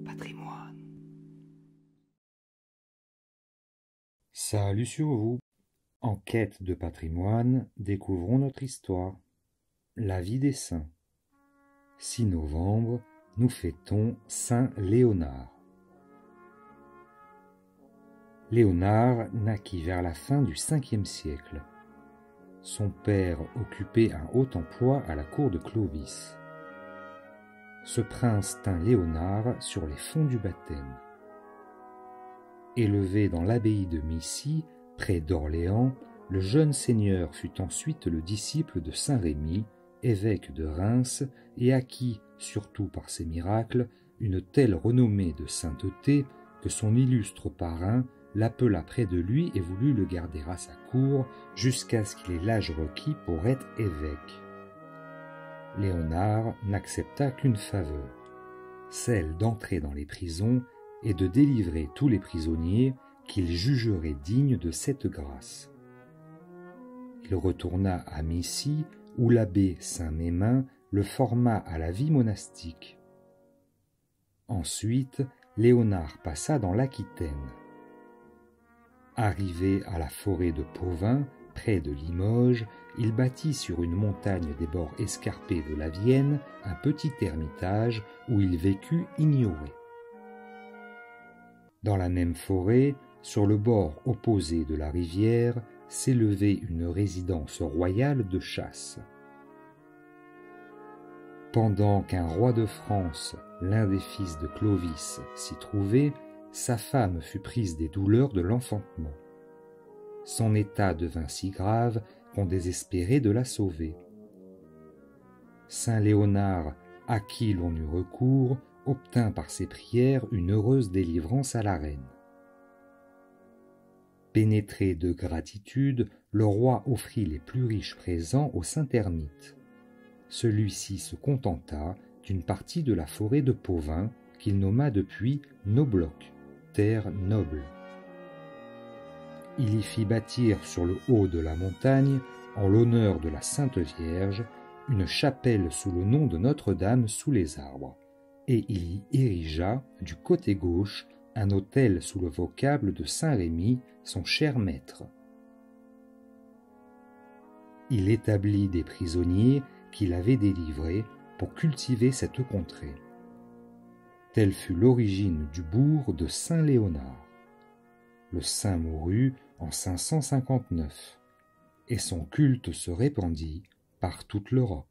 Patrimoine. Salut sur vous. En quête de patrimoine, découvrons notre histoire. La vie des saints. 6 novembre, nous fêtons Saint Léonard. Léonard naquit vers la fin du 5e siècle. Son père occupait un haut emploi à la cour de Clovis. Ce prince tint Léonard sur les fonds du baptême. Élevé dans l'abbaye de Missy, près d'Orléans, le jeune seigneur fut ensuite le disciple de saint Rémy, évêque de Reims, et acquit, surtout par ses miracles, une telle renommée de sainteté que son illustre parrain l'appela près de lui et voulut le garder à sa cour jusqu'à ce qu'il ait l'âge requis pour être évêque. Léonard n'accepta qu'une faveur, celle d'entrer dans les prisons et de délivrer tous les prisonniers qu'il jugerait dignes de cette grâce. Il retourna à Missy, où l'abbé Saint-Mémin le forma à la vie monastique. Ensuite, Léonard passa dans l'Aquitaine. Arrivé à la forêt de Pauvin, près de Limoges, il bâtit sur une montagne des bords escarpés de la Vienne un petit ermitage où il vécut ignoré. Dans la même forêt, sur le bord opposé de la rivière, s'élevait une résidence royale de chasse. Pendant qu'un roi de France, l'un des fils de Clovis, s'y trouvait, sa femme fut prise des douleurs de l'enfantement. Son état devint si grave qu'on désespérait de la sauver. Saint Léonard, à qui l'on eut recours, obtint par ses prières une heureuse délivrance à la reine. Pénétré de gratitude, le roi offrit les plus riches présents au saint ermite. Celui-ci se contenta d'une partie de la forêt de Pauvin qu'il nomma depuis Nobloc, terre noble. Il y fit bâtir sur le haut de la montagne, en l'honneur de la Sainte Vierge, une chapelle sous le nom de Notre-Dame sous les arbres, et il y érigea, du côté gauche, un autel sous le vocable de saint Rémy, son cher maître. Il établit des prisonniers qu'il avait délivrés pour cultiver cette contrée. Telle fut l'origine du bourg de Saint-Léonard. Le saint mourut en 559, et son culte se répandit par toute l'Europe.